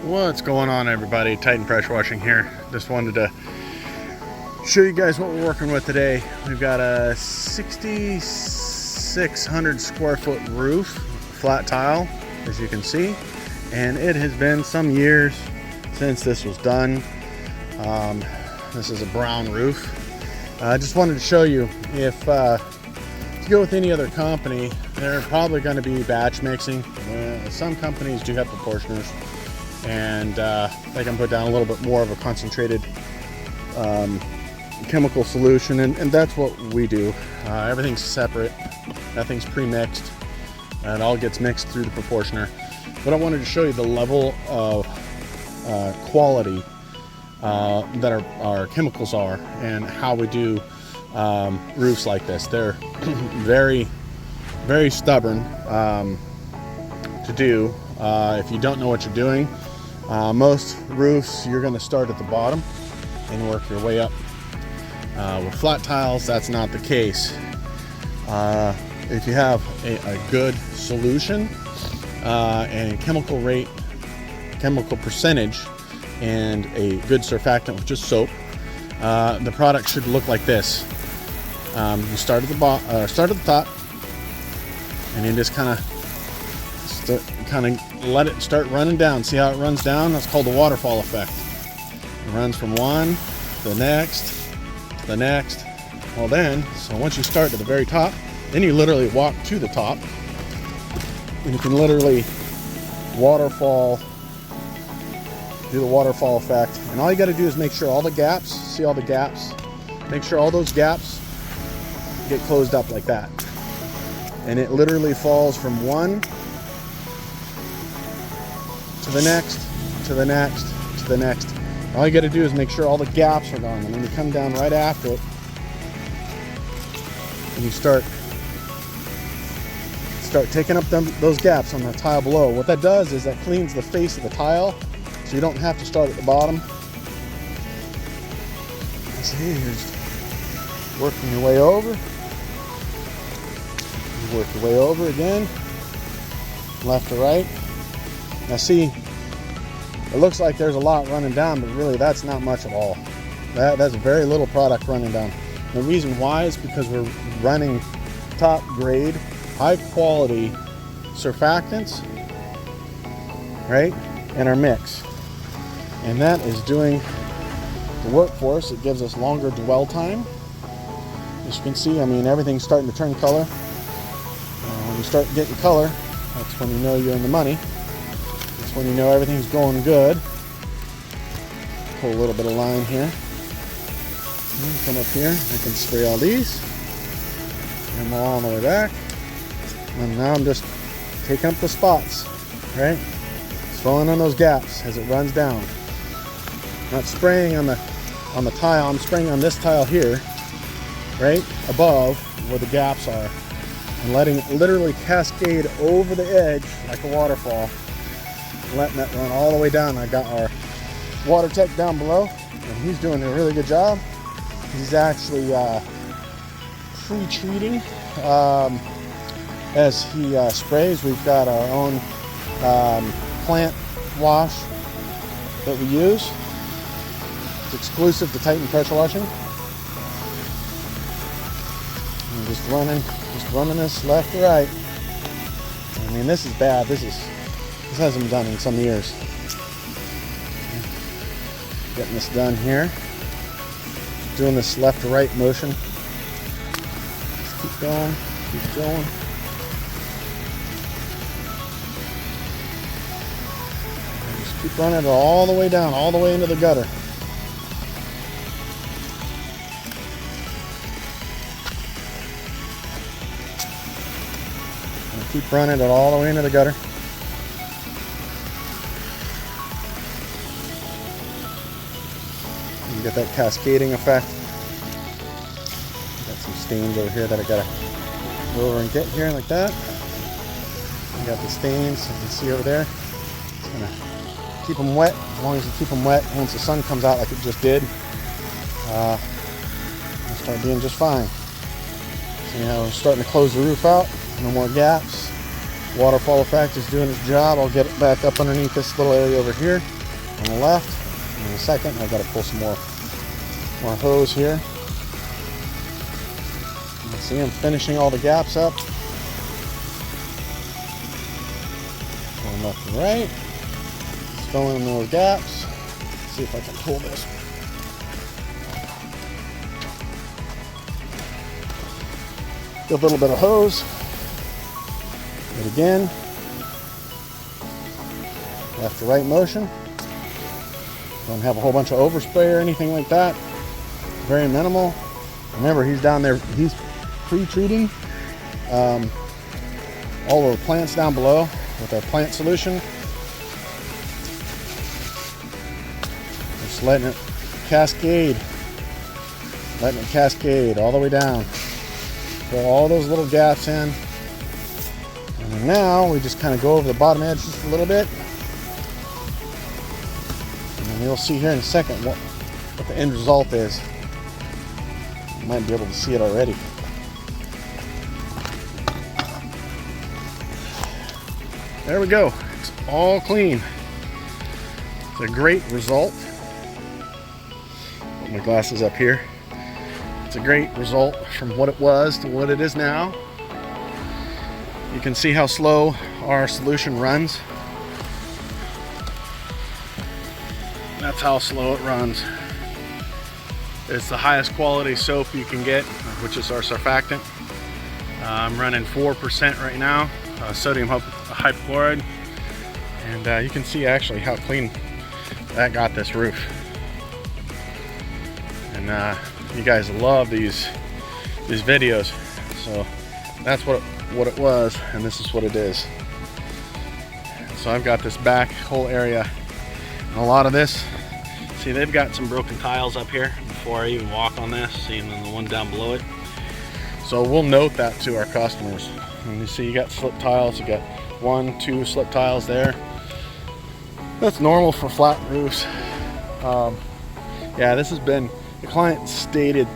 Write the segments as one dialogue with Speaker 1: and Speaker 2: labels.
Speaker 1: What's going on, everybody? Titan Pressure Washing here. Just wanted to show you guys what we're working with today. We've got a 6,600 square foot roof, flat tile, as you can see, and it has been some years since this was done. This is a brown roof. I just wanted to show you if to go with any other company, they're probably going to be batch mixing. Some companies do have proportioners, and they can put down a little bit more of a concentrated chemical solution, and that's what we do. Everything's separate, nothing's pre-mixed, and it all gets mixed through the proportioner. But I wanted to show you the level of quality that our chemicals are, and how we do roofs like this. They're very, very stubborn to do if you don't know what you're doing. Most roofs, you're going to start at the bottom and work your way up. With flat tiles, that's not the case. If you have a good solution and chemical percentage, and a good surfactant with just soap, the product should look like this. You start at the top, and you just kind of let it start running down. See how it runs down? That's called the waterfall effect. It runs from one to the next, to the next. Well then, so once you start at the very top, then you literally walk to the top, and you can literally do the waterfall effect. And all you got to do is make sure all the gaps, see all the gaps, make sure all those gaps get closed up like that. And it literally falls from one to the next, to the next, to the next. All you got to do is make sure all the gaps are gone, and then you come down right after it, and you start taking up those gaps on the tile below. What that does is that cleans the face of the tile, so you don't have to start at the bottom. See, you're just working your way over. You work your way over again, left to right. Now see, it looks like there's a lot running down, but really that's not much at all. That's very little product running down. The reason why is because we're running top grade, high quality surfactants, right, in our mix. And that is doing the work for us. It gives us longer dwell time. As you can see, I mean, everything's starting to turn color. When you start getting color, that's when you know you're in the money. That's when you know everything's going good. Pull a little bit of line here. Come up here. I can spray all these. And I'm all the way back. And now I'm just taking up the spots, right? It's filling in those gaps as it runs down. Not spraying on the tile, I'm spraying on this tile here, right above where the gaps are, and letting it literally cascade over the edge like a waterfall, letting that run all the way down. I got our water tech down below, and he's doing a really good job. He's actually pre-treating as he sprays. We've got our own plant wash that we use. It's exclusive to Titan Pressure Washing. I'm just running this left to right. I mean, this is bad. This hasn't been done in some years. Getting this done here. Doing this left to right motion. Just keep going, keep going. And just keep running it all the way down, all the way into the gutter. Keep running it all the way into the gutter. You get that cascading effect. Got some stains over here that I gotta go over and get here like that. You got the stains, you can see over there. It's gonna keep them wet. As long as you keep them wet, once the sun comes out like it just did, they'll start being just fine. So, you know, we're starting to close the roof out. No more gaps. Waterfall effect is doing its job. I'll get it back up underneath this little area over here. on the left. In a second, I've got to pull some more hose here. You can see I'm finishing all the gaps up. Going left and right. Just filling in those gaps. Let's see if I can pull this. Give a little bit of hose. And again, left to right motion. Don't have a whole bunch of overspray or anything like that. Very minimal. Remember, he's down there, he's pre-treating all of the plants down below with our plant solution. Just letting it cascade. Letting it cascade all the way down. Fill all those little gaps in. And now we just kind of go over the bottom edge just a little bit. And you'll see here in a second what the end result is. You might be able to see it already. There we go. It's all clean. It's a great result. Put my glasses up here. It's a great result from what it was to what it is now. You can see how slow our solution runs. That's how slow it runs. It's the highest quality soap you can get, which is our surfactant. I'm running 4% right now, sodium hypochlorite. And you can see actually how clean that got this roof. And you guys love these videos. So that's what it was, and this is what it is. So I've got this back whole area, and a lot of this, see, they've got some broken tiles up here before I even walk on this, see, and then the one down below it. So we'll note that to our customers. And you see you got slip tiles, you got 1, 2 slip tiles there. That's normal for flat roofs. Yeah, this has been, the client stated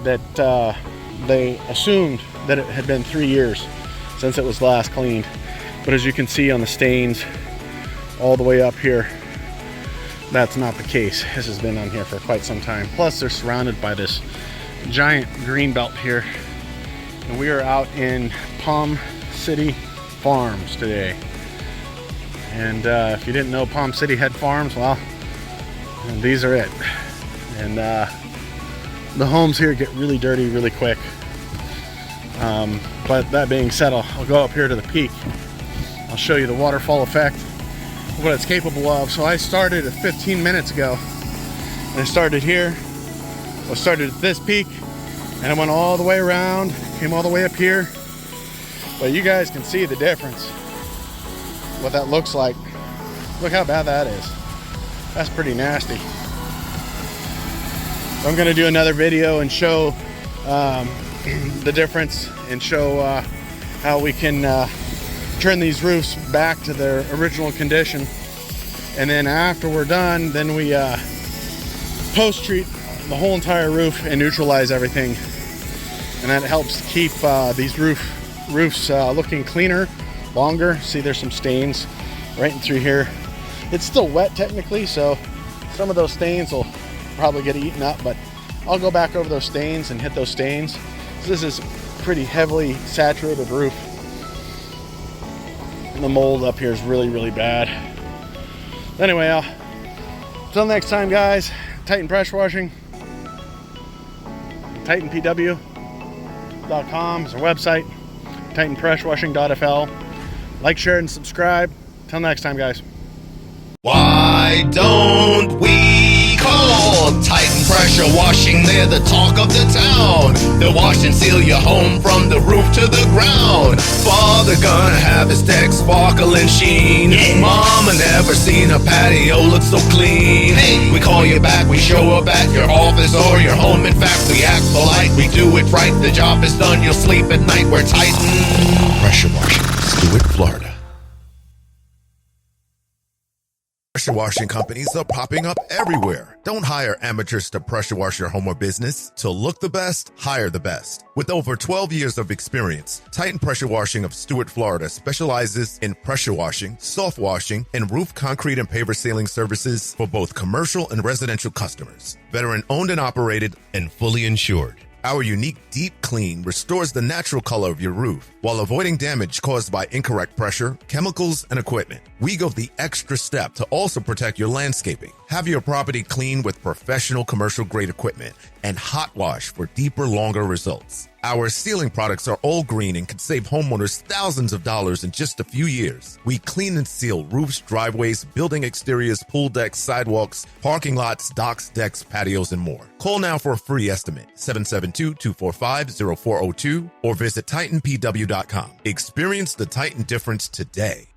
Speaker 1: that they assumed that it had been 3 years since it was last cleaned. But as you can see on the stains all the way up here, that's not the case. This has been on here for quite some time. Plus they're surrounded by this giant green belt here. And we are out in Palm City Farms today. And if you didn't know Palm City had farms, well, these are it. And the homes here get really dirty really quick. But that being said, I'll go up here to the peak. I'll show you the waterfall effect, what it's capable of. So I started 15 minutes ago. And I started here. I started at this peak, and I went all the way around, came all the way up here. But you guys can see the difference, what that looks like. Look how bad that is. That's pretty nasty. So I'm gonna do another video and show the difference and show how we can turn these roofs back to their original condition. And then after we're done, then we post-treat the whole entire roof and neutralize everything. And that helps keep these roofs looking cleaner, longer. See, there's some stains right in through here. It's still wet technically, so some of those stains will probably get eaten up, but I'll go back over those stains and hit those stains. So this is pretty heavily saturated roof. And the mold up here is really, really bad. Anyway, until next time, guys, Titan Pressure Washing, TitanPW.com is our website, TitanPressureWashing.fl. Like, share, and subscribe. Till next time, guys.
Speaker 2: Why don't we call Titan Pressure Washing? They're the talk of the town. They'll wash and seal your home from the roof to the ground. Father gonna have his deck sparkle and sheen. Mama never seen a patio look so clean. Hey, we call you back, we show up at your office or your home. In fact, we act polite, we do it right. The job is done, you'll sleep at night. We're Titan Pressure Washing, Stewart, Florida. Pressure washing companies are popping up everywhere. Don't hire amateurs to pressure wash your home or business. To look the best, hire the best. With over 12 years of experience, Titan Pressure Washing of Stuart, Florida specializes in pressure washing, soft washing, and roof concrete and paver sealing services for both commercial and residential customers. Veteran owned and operated and fully insured. Our unique deep clean restores the natural color of your roof while avoiding damage caused by incorrect pressure, chemicals, and equipment. We go the extra step to also protect your landscaping. Have your property cleaned with professional commercial grade equipment and hot wash for deeper, longer results. Our sealing products are all green and can save homeowners thousands of dollars in just a few years. We clean and seal roofs, driveways, building exteriors, pool decks, sidewalks, parking lots, docks, decks, patios, and more. Call now for a free estimate, 772-245-0402, or visit TitanPW.com. Experience the Titan difference today.